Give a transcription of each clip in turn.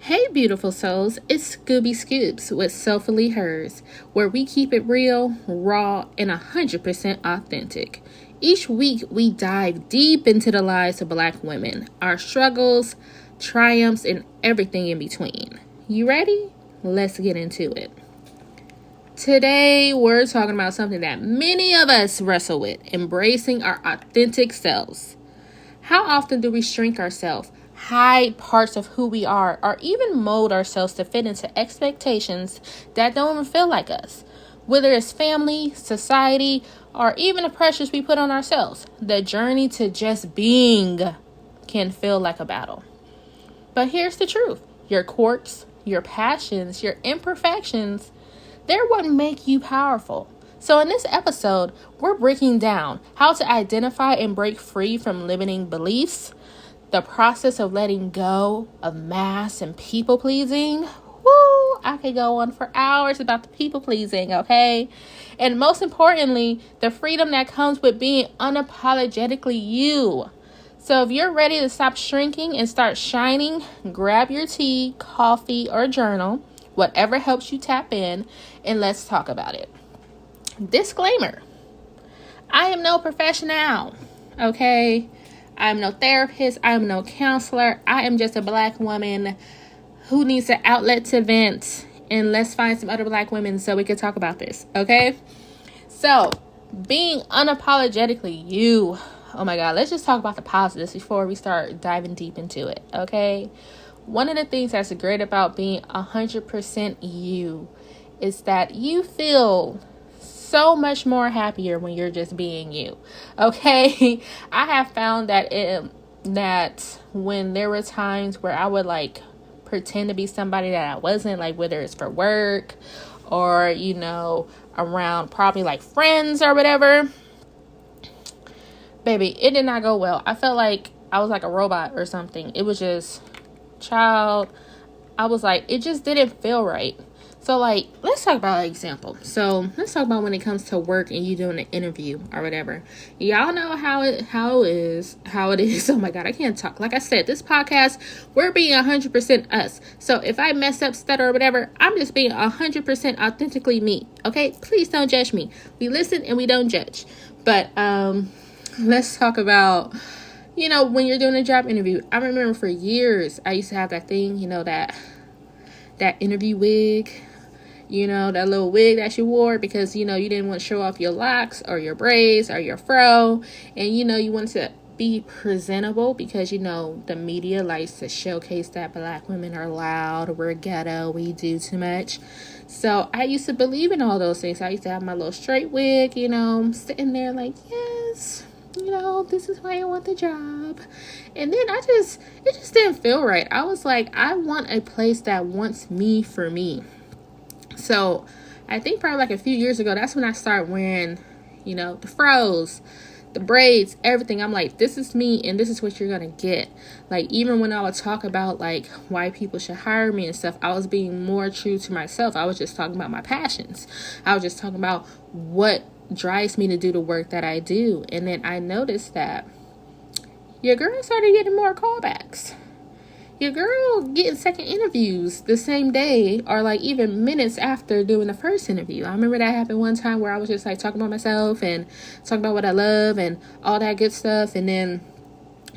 Hey, beautiful souls, it's Scooby Scoops with Soulfully Hers, where we keep it real, raw, and 100% authentic. Each week, we dive deep into the lives of Black women, our struggles, triumphs, and everything in between. You ready? Let's get into it. Today, we're talking about something that many of us wrestle with, embracing our authentic selves. How often do we shrink ourselves, hide parts of who we are, or even mold ourselves to fit into expectations that don't even feel like us? Whether it's family, society, or even the pressures we put on ourselves, the journey to just being can feel like a battle. But here's the truth. Your quirks, your passions, your imperfections, they're what make you powerful. So in this episode, we're breaking down how to identify and break free from limiting beliefs, the process of letting go of mass and people pleasing. Woo! I could go on for hours about the people pleasing, okay? And most importantly, the freedom that comes with being unapologetically you. So if you're ready to stop shrinking and start shining, grab your tea, coffee, or journal, whatever helps you tap in, and let's talk about it. Disclaimer, I am no professional, okay? I am no therapist. I am no counselor. I am just a Black woman who needs an outlet to vent. And let's find some other Black women so we can talk about this, okay? So, being unapologetically you. Oh my God, let's just talk about the positives before we start diving deep into it, okay? One of the things that's great about being 100% you is that you feel so much more happier when you're just being you. Okay, I have found that that when there were times where I would like pretend to be somebody that I wasn't, like whether it's for work or around probably like friends or whatever, baby, it did not go well. I felt like I was like a robot or something. It was just I was like, it just didn't feel right. So, like, let's talk about an example. So, let's talk about when it comes to work and you doing an interview or whatever. Y'all know how it is. Oh my God, I can't talk. Like I said, this podcast, we're being 100% us. So, if I mess up, stutter, or whatever, I'm just being 100% authentically me. Okay? Please don't judge me. We listen and we don't judge. But, let's talk about, when you're doing a job interview. I remember for years, I used to have that thing, that interview wig. That little wig that you wore because, you didn't want to show off your locks or your braids or your fro. And, you wanted to be presentable because, the media likes to showcase that Black women are loud, we're ghetto, we do too much. So I used to believe in all those things. I used to have my little straight wig, sitting there like, yes, this is why I want the job. And then it just didn't feel right. I was like, I want a place that wants me for me. So I think probably like a few years ago, that's when I started wearing, the fros, the braids, everything. I'm like, this is me and this is what you're going to get. Like, even when I would talk about like why people should hire me and stuff, I was being more true to myself. I was just talking about my passions. I was just talking about what drives me to do the work that I do. And then I noticed that your girl started getting more callbacks. Your girl getting second interviews the same day or like even minutes after doing the first interview. I remember that happened one time where I was just like talking about myself and talking about what I love and all that good stuff. And then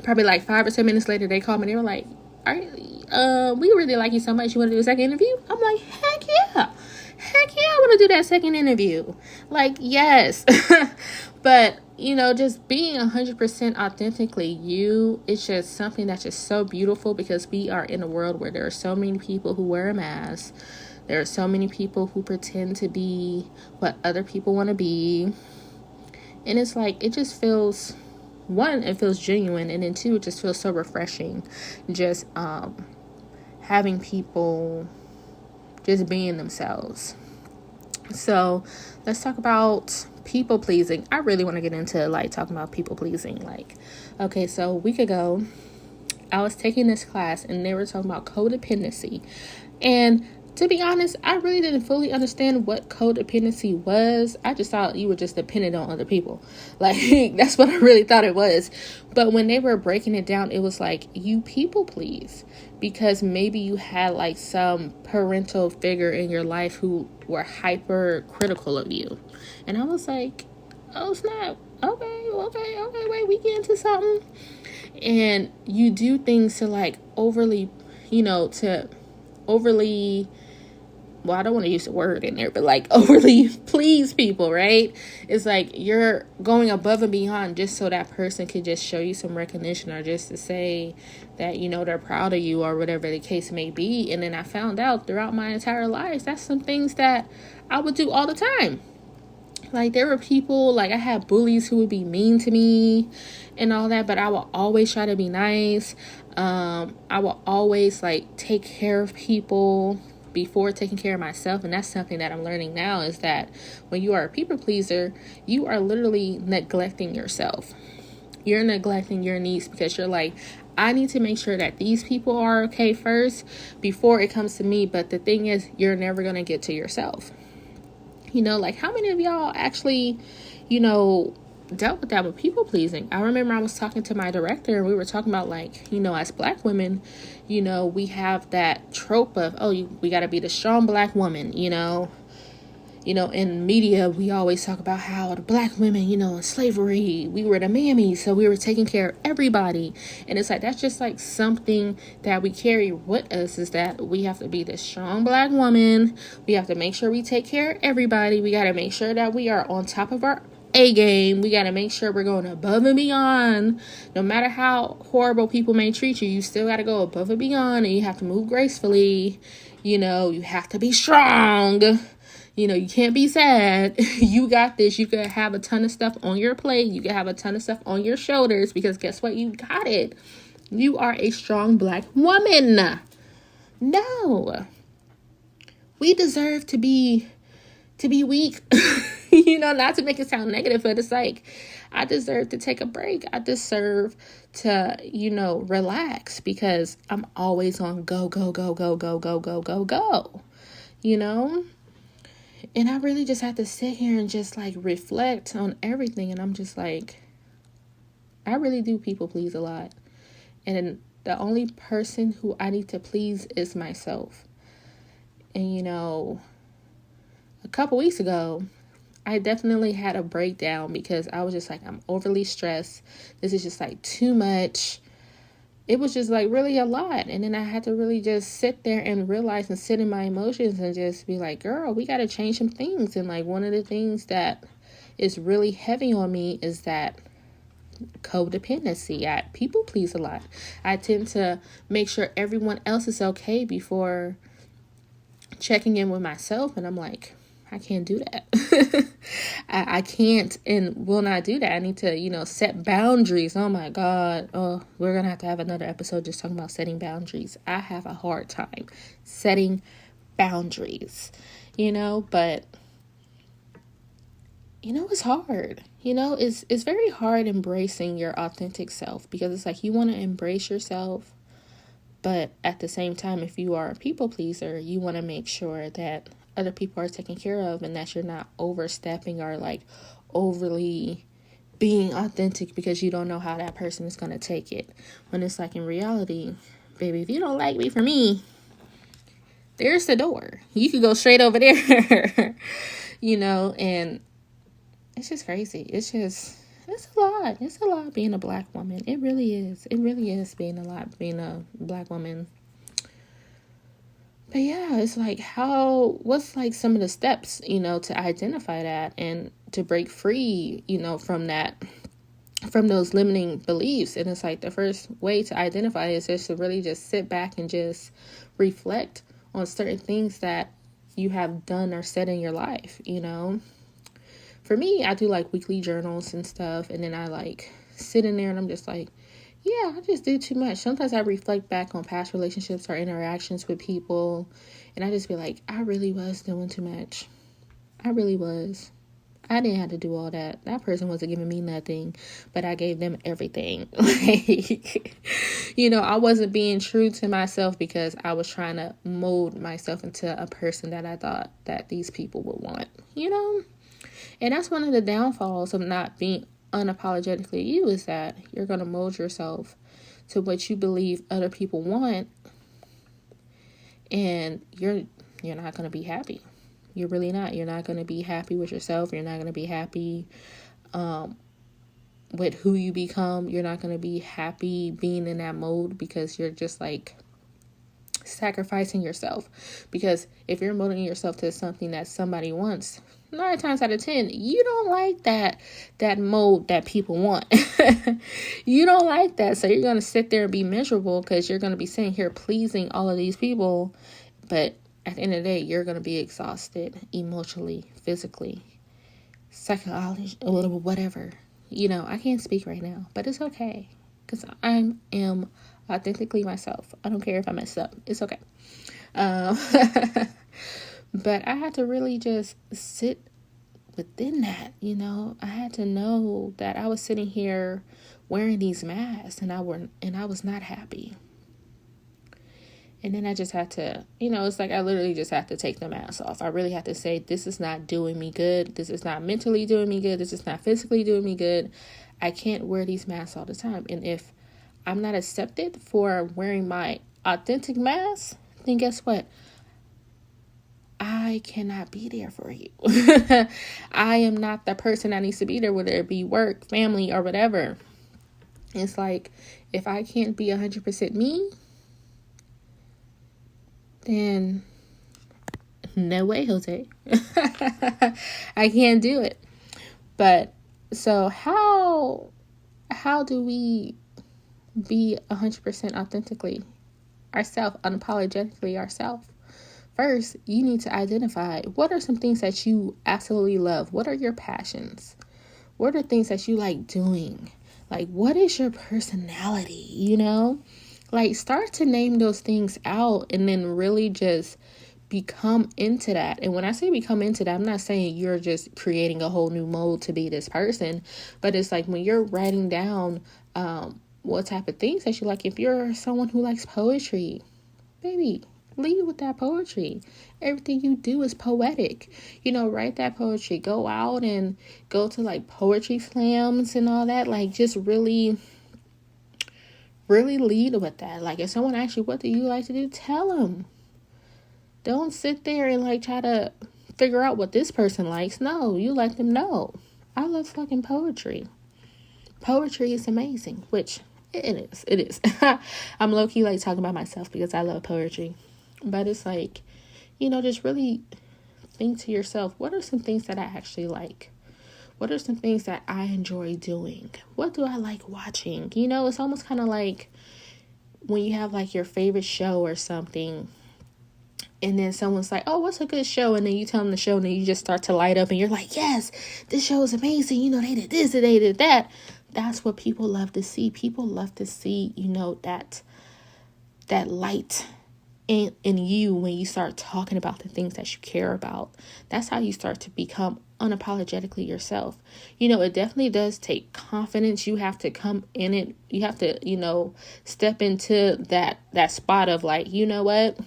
probably like 5 or 10 minutes later, they called me. They were like, we really like you so much. You want to do a second interview? I'm like, heck yeah. I want to do that second interview. Like, yes. But, just being 100% authentically you, it's just something that's just so beautiful because we are in a world where there are so many people who wear a mask. There are so many people who pretend to be what other people want to be. And it's like, it just feels, one, it feels genuine. And then two, it just feels so refreshing. Just having people just being themselves. So let's talk about people pleasing. I really want to get into like talking about people pleasing. Like, okay, so a week ago, I was taking this class and they were talking about codependency. And To be honest, I really didn't fully understand what codependency was. I just thought you were just dependent on other people. Like, that's what I really thought it was. But when they were breaking it down, it was like, you people please. Because maybe you had like some parental figure in your life who were hyper critical of you. And I was like, oh snap. Okay, wait, we get into something. And you do things to like overly, well, I don't want to use the word in there, but like overly please people, right? It's like you're going above and beyond just so that person could just show you some recognition or just to say that, they're proud of you or whatever the case may be. And then I found out throughout my entire life, that's some things that I would do all the time. Like, there were people, like, I had bullies who would be mean to me and all that, but I will always try to be nice. I will always, like, take care of people before taking care of myself. And that's something that I'm learning now, is that when you are a people pleaser, you are literally neglecting yourself. You're neglecting your needs because you're like, I need to make sure that these people are okay first before it comes to me. But the thing is, you're never going to get to yourself. Like, how many of y'all actually, dealt with that with people pleasing? I remember I was talking to my director and we were talking about, like, as Black women, we have that trope of, we got to be the strong Black woman, in media, we always talk about how the Black women, in slavery, we were the mammies, so we were taking care of everybody. And it's like, that's just like something that we carry with us, is that we have to be the strong Black woman. We have to make sure we take care of everybody. We got to make sure that we are on top of our A game. We got to make sure we're going above and beyond. No matter how horrible people may treat you, you still got to go above and beyond, and you have to move gracefully. You have to be strong. You can't be sad. You got this. You could have a ton of stuff on your plate. You could have a ton of stuff on your shoulders, because guess what? You got it. You are a strong Black woman. No. We deserve to be weak. Not to make it sound negative, but it's like, I deserve to take a break. I deserve to, relax, because I'm always on go. And I really just have to sit here and just like reflect on everything. And I'm just like, I really do people please a lot. And the only person who I need to please is myself. And, a couple weeks ago, I definitely had a breakdown because I was just like, I'm overly stressed. This is just like too much. It was just like really a lot. And then I had to really just sit there and realize and sit in my emotions and just be like, girl, we got to change some things. And like, one of the things that is really heavy on me is that codependency. I people please a lot. I tend to make sure everyone else is okay before checking in with myself. And I'm like, I can't do that. I can't and will not do that. I need to, set boundaries. Oh my God. Oh, we're going to have another episode just talking about setting boundaries. I have a hard time setting boundaries, but it's hard. It's very hard embracing your authentic self, because it's like, you want to embrace yourself, but at the same time, if you are a people pleaser, you want to make sure that other people are taken care of, and that you're not overstepping or like overly being authentic because you don't know how that person is going to take it. When it's like, in reality, baby, if you don't like me for me, there's the door. You could go straight over there, and it's just crazy. It's a lot. It's a lot being a Black woman. It really is. It really is being a Black woman. But yeah, it's like, what's like some of the steps, to identify that and to break free, from those limiting beliefs. And it's like, the first way to identify is just to really just sit back and just reflect on certain things that you have done or said in your life, For me, I do like weekly journals and stuff. And then I like sit in there and I'm just like, yeah, I just did too much. Sometimes I reflect back on past relationships or interactions with people, and I just be like, I really was doing too much. I really was. I didn't have to do all that. That person wasn't giving me nothing, but I gave them everything. Like, I wasn't being true to myself because I was trying to mold myself into a person that I thought that these people would want. And that's one of the downfalls of not being unapologetically you, is that you're going to mold yourself to what you believe other people want, and you're not going to be happy. You're really not. You're not going to be happy with yourself. You're not going to be happy with who you become. You're not going to be happy being in that mode because you're just like sacrificing yourself. Because if you're molding yourself to something that somebody wants, 9 times out of 10, you don't like that mode that people want. You don't like that. So you're going to sit there and be miserable because you're going to be sitting here pleasing all of these people. But at the end of the day, you're going to be exhausted emotionally, physically, psychologically, whatever. I can't speak right now, but it's okay because I am authentically myself. I don't care if I mess up. It's okay. But I had to really just sit within that, I had to know that I was sitting here wearing these masks and I was not happy. And then I just had to, it's like I literally just had to take the mask off. I really had to say, this is not doing me good. This is not mentally doing me good. This is not physically doing me good. I can't wear these masks all the time. And if I'm not accepted for wearing my authentic mask, then guess what? I cannot be there for you. I am not the person that needs to be there, whether it be work, family, or whatever. It's like, if I can't be 100% me, then no way, Jose. I can't do it. But so how do we be 100% authentically ourselves, unapologetically ourselves? First, you need to identify what are some things that you absolutely love. What are your passions? What are things that you like doing? Like, what is your personality? Like, start to name those things out and then really just become into that. And when I say become into that, I'm not saying you're just creating a whole new mold to be this person, but it's like when you're writing down what type of things that you like. If you're someone who likes poetry, baby, lead with that poetry. Everything you do is poetic. Write that poetry. Go out and go to like poetry slams and all that. Like, just really lead with that. Like, if someone asks you, what do you like to do? Tell them. Don't sit there and like try to figure out what this person likes. No, you let them know. I love fucking poetry. Poetry is amazing, which it is. I'm low-key like talking about myself because I love poetry. But it's like, just really think to yourself, what are some things that I actually like? What are some things that I enjoy doing? What do I like watching? It's almost kind of like when you have like your favorite show or something, and then someone's like, oh, what's a good show? And then you tell them the show, and then you just start to light up, and you're like, yes, this show is amazing. They did this and they did that. That's what people love to see. People love to see, that light in you when you start talking about the things that you care about. That's how you start to become unapologetically yourself. It definitely does take confidence. You have to come in it. You have to, step into that spot of like, you know what?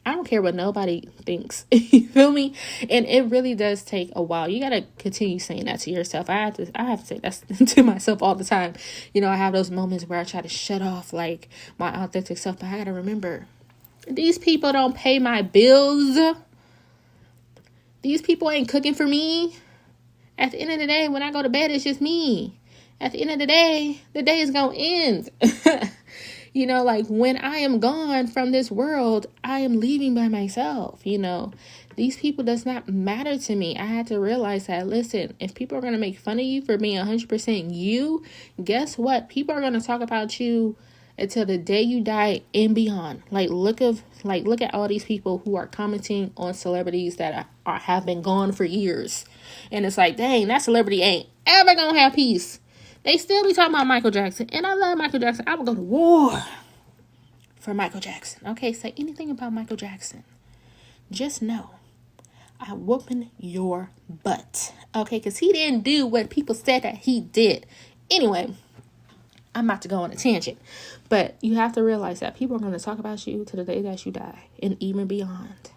I don't care what nobody thinks. You feel me? And it really does take a while. You got to continue saying that to yourself. I have to say that to myself all the time. I have those moments where I try to shut off like my authentic self, but I got to remember, these people don't pay my bills. These people ain't cooking for me. At the end of the day, when I go to bed, it's just me. At the end of the day is going to end. Like when I am gone from this world, I am leaving by myself. These people does not matter to me. I had to realize that, listen, if people are going to make fun of you for being 100% you, guess what? People are going to talk about you until the day you die and beyond. Look at all these people who are commenting on celebrities that have been gone for years. And it's like, dang, that celebrity ain't ever gonna have peace. They still be talking about Michael Jackson. And I love Michael Jackson. I would go to war for Michael Jackson. Okay, say anything about Michael Jackson. Just know, I'm whooping your butt. Okay, because he didn't do what people said that he did. Anyway, I'm about to go on a tangent. But you have to realize that people are going to talk about you to the day that you die and even beyond.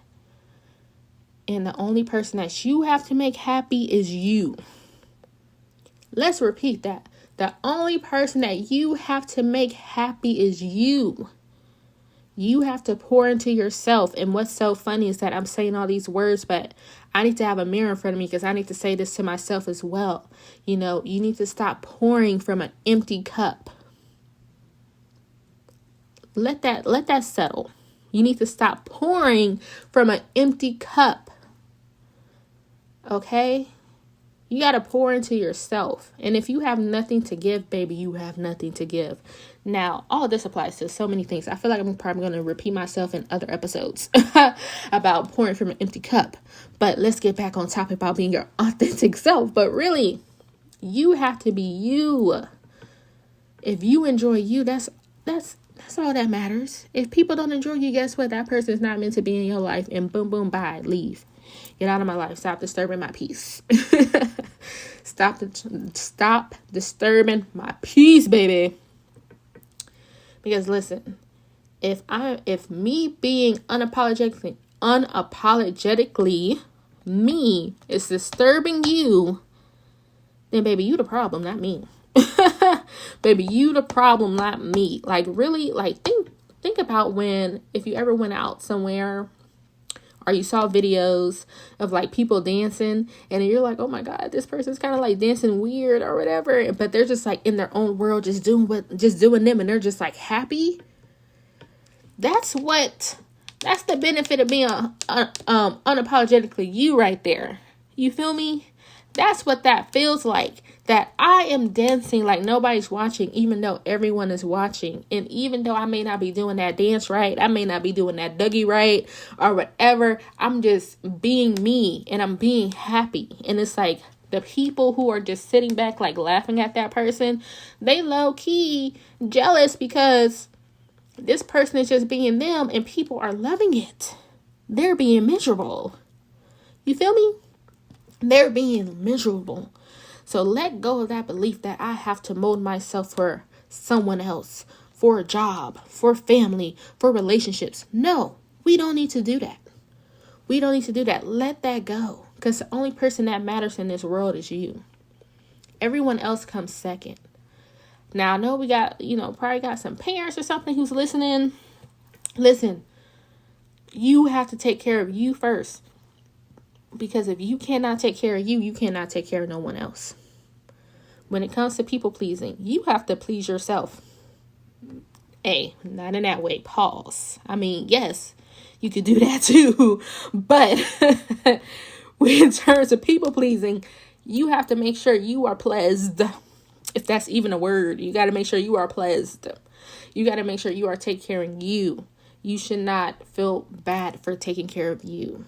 And the only person that you have to make happy is you. Let's repeat that. The only person that you have to make happy is you. You have to pour into yourself. And what's so funny is that I'm saying all these words, but I need to have a mirror in front of me because I need to say this to myself as well. You know, you need to stop pouring from an empty cup. Let that settle. You need to stop pouring from an empty cup. Okay? You got to pour into yourself. And if you have nothing to give, baby, you have nothing to give. Now, all this applies to so many things. I feel like I'm probably going to repeat myself in other episodes about pouring from an empty cup. But let's get back on topic about being your authentic self. But really, you have to be you. If you enjoy you, that's all that matters. If people don't enjoy you, guess what? That person is not meant to be in your life. And boom, boom, bye. Leave. Get out of my life. Stop disturbing my peace. Stop disturbing my peace, baby. Because listen, if me being unapologetically me is disturbing you, then baby, you the problem, not me. Baby, you the problem, not me. Like really, like think about if you ever went out somewhere or you saw videos of like people dancing and you're like, oh my God, this person's kind of like dancing weird or whatever. But they're just like in their own world, just doing them. And they're just like happy. That's the benefit of being unapologetically you right there. You feel me? That's what that feels like. That I am dancing like nobody's watching, even though everyone is watching. And even though I may not be doing that dance right, I may not be doing that Dougie right or whatever, I'm just being me and I'm being happy. And it's like the people who are just sitting back like laughing at that person, they low key jealous because this person is just being them and people are loving it. They're being miserable. You feel me? They're being miserable. So let go of that belief that I have to mold myself for someone else, for a job, for family, for relationships. No, we don't need to do that. We don't need to do that. Let that go. Because the only person that matters in this world is you. Everyone else comes second. Now, I know we got, probably got some parents or something who's listening. Listen, you have to take care of you first. Because if you cannot take care of you, you cannot take care of no one else. When it comes to people pleasing, you have to please yourself. Hey, not in that way. Pause. I mean, yes, you could do that too. But in terms of people pleasing, you have to make sure you are pleased. If that's even a word, you got to make sure you are pleased. You got to make sure you are taking care of you. You should not feel bad for taking care of you.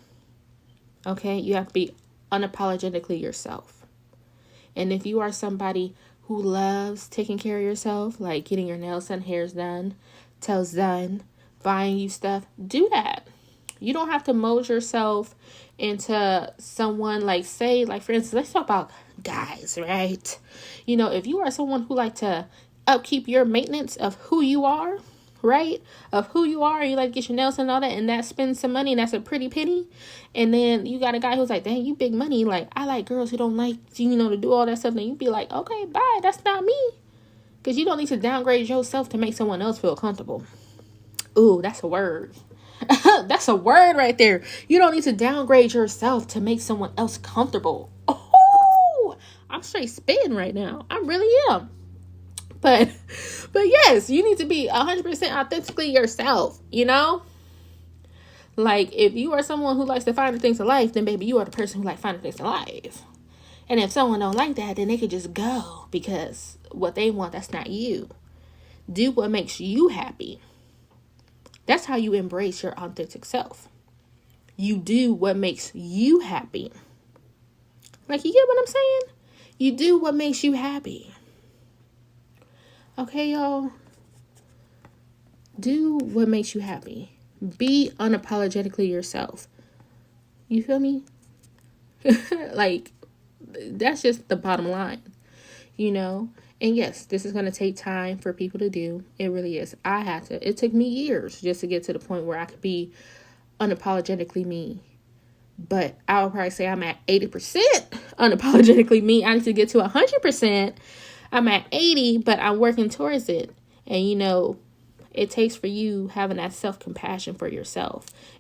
Okay, you have to be unapologetically yourself. And if you are somebody who loves taking care of yourself, like getting your nails done, hairs done, toes done, buying you stuff, do that. You don't have to mold yourself into someone like, say, like for instance, let's talk about guys, right? If you are someone who like to upkeep your maintenance of who you are, right? Of who you are, you like to get your nails and all that, and that spends some money, and that's a pretty penny. And then you got a guy who's like, dang, you big money. Like, I like girls who don't like, to do all that stuff. And you'd be like, okay, bye. That's not me. Because you don't need to downgrade yourself to make someone else feel comfortable. Ooh, that's a word. That's a word right there. You don't need to downgrade yourself to make someone else comfortable. Oh, I'm straight spitting right now. I really am. But yes, you need to be 100% authentically yourself, Like, if you are someone who likes to find the things in life, then baby, you are the person who likes finding things in life. And if someone don't like that, then they could just go because what they want, that's not you. Do what makes you happy. That's how you embrace your authentic self. You do what makes you happy. Like, you get what I'm saying? You do what makes you happy. Okay, y'all? Do what makes you happy. Be unapologetically yourself. You feel me? Like, that's just the bottom line, you know? And yes, this is going to take time for people to do. It really is. It took me years just to get to the point where I could be unapologetically me. But I would probably say I'm at 80% unapologetically me. I need to get to 100%. I'm at 80, but I'm working towards it. And, you know, it takes for you having that self-compassion for yourself